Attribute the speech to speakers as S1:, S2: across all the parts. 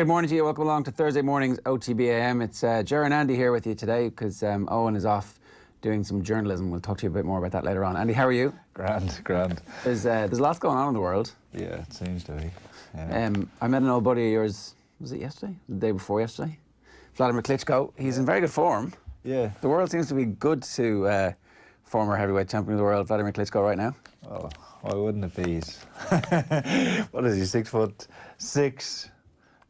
S1: Good morning to you. Welcome along to Thursday morning's OTB AM. It's Ger and Andy here with you today because Owen is off doing some journalism. We'll talk to you a bit more about that later on. Andy, how are you?
S2: Grand.
S1: There's lots going on in the world.
S2: Yeah, it seems to be. Yeah.
S1: I met an old buddy of yours, was it yesterday? The day before yesterday? Vladimir Klitschko. He's in very good form.
S2: Yeah.
S1: The world seems to be good to former heavyweight champion of the world, Wladimir Klitschko, right now.
S2: Oh, why wouldn't it be? What is he, 6'6",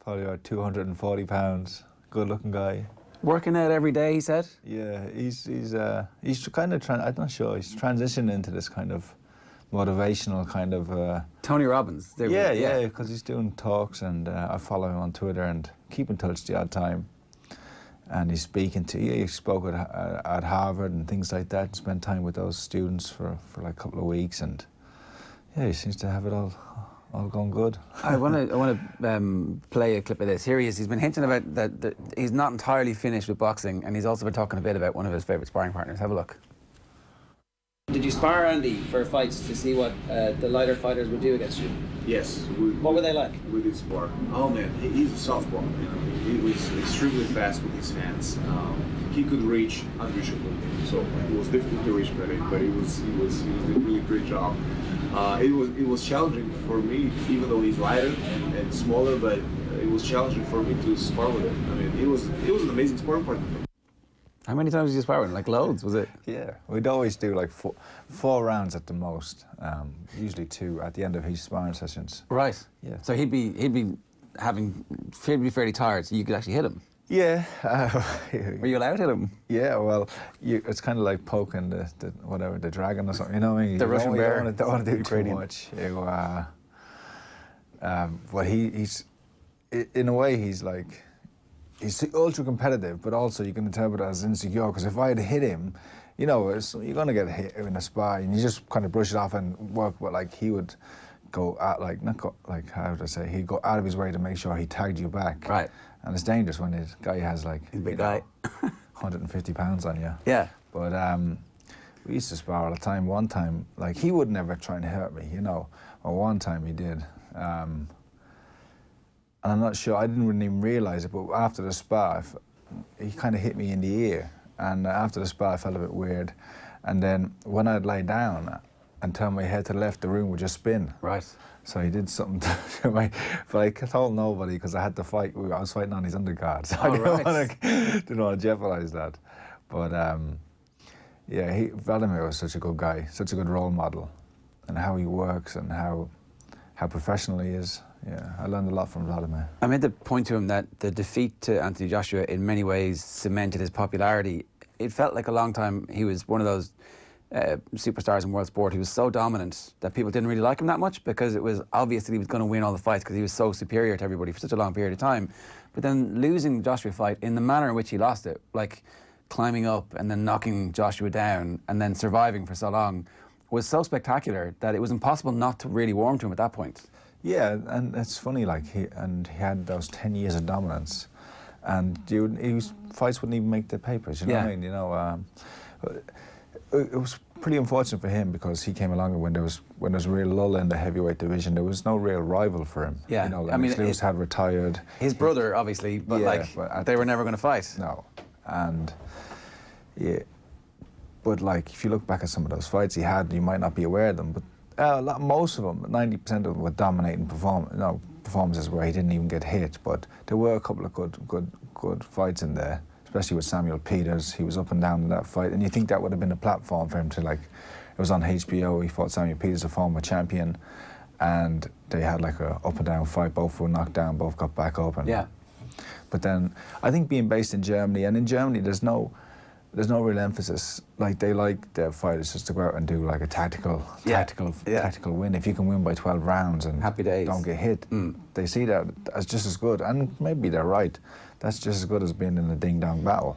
S2: probably about 240 pounds. Good looking guy.
S1: Working out every day, he said?
S2: Yeah, he's kind of, I'm not sure, he's transitioned into this kind of motivational kind of...
S1: Tony Robbins.
S2: Yeah, because he's doing talks and I follow him on Twitter and keep in touch the odd time. And he's speaking to, he spoke at Harvard and things like that, and spent time with those students for like a couple of weeks, and yeah, he seems to have it all going good.
S1: I want to play a clip of this. Here he is. He's been hinting about that he's not entirely finished with boxing, and he's also been talking a bit about one of his favourite sparring partners. Have a look. Did you spar Andy for fights to see what the lighter fighters would do against you?
S3: Yes.
S1: What were they like?
S3: We did spar. Oh man, he's a softball. He was extremely fast with his hands. He could reach unreachable. So it was difficult to reach, but he was doing a really great job. It was challenging for me, even though he's lighter and smaller, but it was challenging for me to spar with him. I mean, it was an amazing sparring partner.
S1: How many times did you spar with him? Like loads, was it?
S2: Yeah, we'd always do like four rounds at the most, usually 2 at the end of each sparring sessions.
S1: Right.
S2: Yeah.
S1: So he'd be fairly tired, so you could actually hit him.
S2: Yeah.
S1: Were you allowed to hit him?
S2: Yeah, well, it's kind of like poking the dragon or something, you know what I mean?
S1: The Russian bear.
S2: You don't want to do too much. But he's, in a way, he's ultra competitive, but also you can interpret it as insecure, because if I had hit him, you know, you're going to get hit in a spar, and you just kind of brush it off and work, but like he would go out, how would I say, he'd go out of his way to make sure he tagged you back.
S1: Right.
S2: And it's dangerous when the guy has like,
S1: he's a big guy.
S2: 150 pounds on you.
S1: Yeah.
S2: But we used to spar all the time. One time, like, he would never try and hurt me, you know, or one time he did. And I'm not sure, I didn't really even realise it, but after the spar, he kind of hit me in the ear. And after the spar, I felt a bit weird. And then when I'd lie down and turn my head to the left, the room would just spin.
S1: Right.
S2: So he did something to my, but I told nobody because I had to fight. I was fighting on his undercard, so I didn't want to jeopardise that. But yeah, Vladimir was such a good guy, such a good role model, and how he works and how professional he is. Yeah, I learned a lot from Vladimir.
S1: I made the point to him that the defeat to Anthony Joshua in many ways cemented his popularity. It felt like a long time he was one of those superstars in world sport. He was so dominant that people didn't really like him that much, because it was obvious that he was going to win all the fights because he was so superior to everybody for such a long period of time. But then losing the Joshua fight in the manner in which he lost it, like climbing up and then knocking Joshua down and then surviving for so long, was so spectacular that it was impossible not to really warm to him at that point.
S2: Yeah, and it's funny, like, he had those 10 years of dominance, and his fights wouldn't even make the papers, you know what I mean? You know, it was pretty unfortunate for him, because he came along when there was a real lull in the heavyweight division. There was no real rival for him.
S1: Yeah,
S2: you know, I mean, Lewis had retired.
S1: His brother, obviously, but
S2: yeah,
S1: but they were never going to fight.
S2: No, and yeah, but like, if you look back at some of those fights he had, you might not be aware of them, but most of them, 90% of them, were dominating performances where he didn't even get hit. But there were a couple of good fights in there, especially with Samuel Peters. He was up and down in that fight, and you think that would have been a platform for him to, like, it was on HBO, he fought Samuel Peters, a former champion, and they had like a up and down fight, both were knocked down, both got back up. And,
S1: yeah.
S2: But then, I think being based in Germany, and in Germany there's no real emphasis. Like, they like their fighters just to go out and do like a tactical win. If you can win by 12 rounds and
S1: happy days, don't
S2: get hit, they see that as just as good, and maybe they're right. That's just as good as being in a ding-dong battle.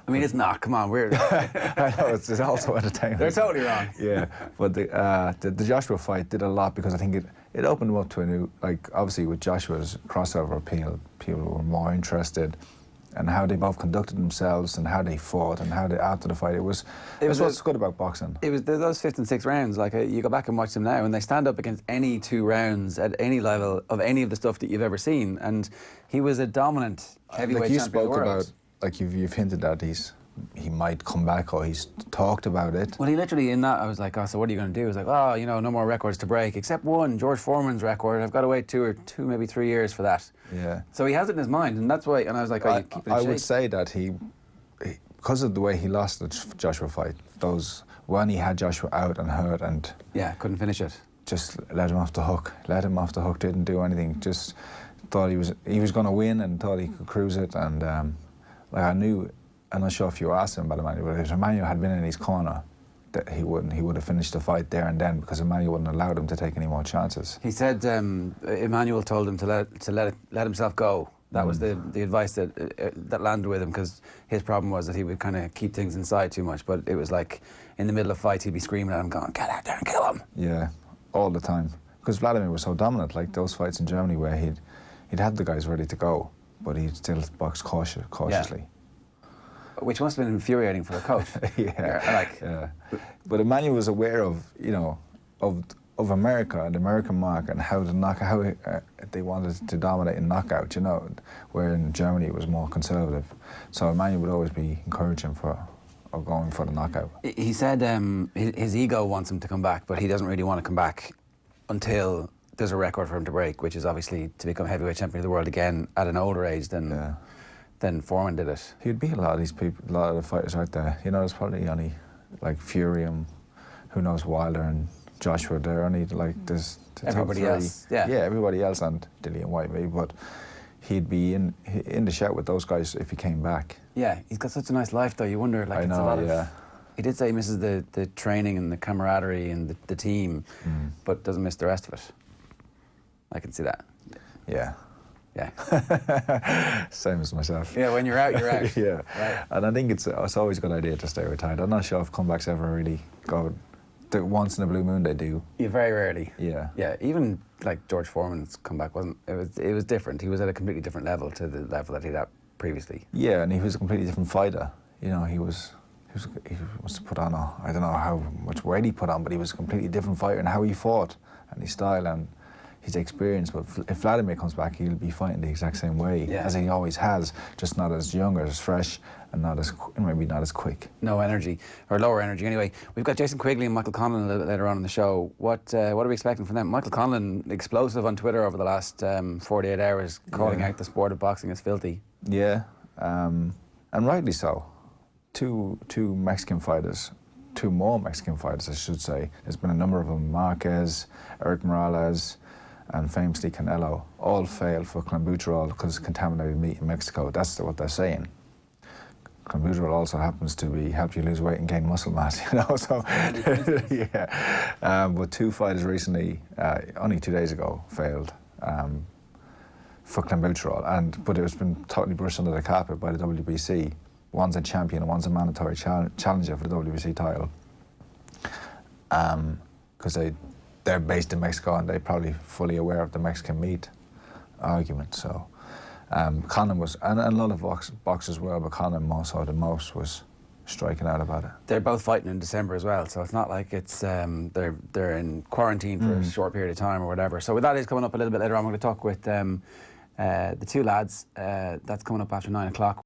S1: I mean, it's not. Come on, we're...
S2: I know, it's also entertaining.
S1: They're totally wrong.
S2: Yeah, but the Joshua fight did a lot, because I think it opened him up to a new, like, obviously with Joshua's crossover appeal, people were more interested. and how they both conducted themselves and how they fought and how they after the fight. That's what's good about boxing.
S1: It was those 5th and 6th rounds. Like you go back and watch them now, and they stand up against any 2 rounds at any level of any of the stuff that you've ever seen. And he was a dominant heavyweight
S2: like you
S1: champion of the
S2: spoke
S1: world.
S2: about, like you've hinted that he might come back, or he's talked about it.
S1: Well, he literally, in that, I was like, oh, so what are you going to do? He was like, oh, you know, no more records to break, except one, George Foreman's record. I've got to wait two, maybe 3 years for that.
S2: Yeah.
S1: So he has it in his mind, and that's why, and I was like, oh, you keep it in
S2: I
S1: shape.
S2: would say that he, because of the way he lost the Joshua fight, when he had Joshua out and hurt and
S1: Yeah, couldn't finish it.
S2: just let him off the hook, didn't do anything, just thought he was going to win and thought he could cruise it. And like I knew, I'm not sure if you asked him about Emmanuel, but if Emmanuel had been in his corner, that he would have finished the fight there and then, because Emmanuel wouldn't allow him to take any more chances.
S1: He said Emmanuel told him to let himself go. That was the advice that landed with him, because his problem was that he would kind of keep things inside too much. But it was like in the middle of fights, he'd be screaming at him, going, "Get out there and kill him!"
S2: Yeah, all the time. Because Wladimir was so dominant, like those fights in Germany where he'd have the guys ready to go, but he'd still box cautiously.
S1: Yeah. Which must have been infuriating for a coach.
S2: Yeah. But Emmanuel was aware of, you know, of America and the American market and how they wanted to dominate in knockout, you know, where in Germany it was more conservative. So Emmanuel would always be encouraging or going for the knockout.
S1: He said his ego wants him to come back, but he doesn't really want to come back until there's a record for him to break, which is obviously to become heavyweight champion of the world again at an older age than Foreman did it.
S2: He'd beat a lot of these people, a lot of the fighters out there. You know, there's probably only like Fury and who knows, Wilder and Joshua. They're only like there's the
S1: Everybody
S2: top 3.
S1: else, yeah.
S2: Yeah, everybody else and Dillian White maybe, but he'd be in the shout with those guys if he came back.
S1: Yeah, he's got such a nice life though. You wonder, like,
S2: I
S1: it's
S2: know,
S1: a lot
S2: yeah.
S1: of. He did say he misses the training and the camaraderie and the team, but doesn't miss the rest of it. I can see that.
S2: Yeah.
S1: Yeah.
S2: Same as myself.
S1: Yeah, when you're out, you're out.
S2: Yeah.
S1: Right.
S2: And I think it's always a good idea to stay retired. I'm not sure if comebacks ever really go. Once in a blue moon they do.
S1: Yeah, very rarely.
S2: Yeah.
S1: Yeah, even like George Foreman's comeback wasn't. It was different. He was at a completely different level to the level that he'd at previously.
S2: Yeah, and he was a completely different fighter. You know, he was put on I don't know how much weight he put on, but he was a completely different fighter in how he fought and his style and his experience. But if Wladimir comes back, he'll be fighting the exact same way as he always has, just not as young or as fresh and maybe not as quick.
S1: No energy, or lower energy. Anyway, we've got Jason Quigley and Michael Conlon a little bit later on in the show. What are we expecting from them? Michael Conlon, explosive on Twitter over the last 48 hours, calling out the sport of boxing as filthy.
S2: Yeah, and rightly so. Two Mexican fighters, 2 more Mexican fighters, I should say. There's been a number of them: Marquez, Eric Morales, and famously Canelo, all failed for clenbuterol because contaminated meat in Mexico. That's what they're saying. Clenbuterol also happens to help you lose weight and gain muscle mass, you know. So, yeah. But 2 fighters recently, only 2 days ago, failed for clenbuterol, but it's been totally brushed under the carpet by the WBC. One's a champion and one's a mandatory challenger for the WBC title. Because they're based in Mexico and they're probably fully aware of the Mexican meat argument. So Conlon was, and a lot of boxers were, but Conlon more so than most was striking out about it. They're
S1: both fighting in December as well, so it's not like it's they're in quarantine for a short period of time or whatever. So that is coming up a little bit later on. We're going to talk with the 2 lads. That's coming up after 9 o'clock.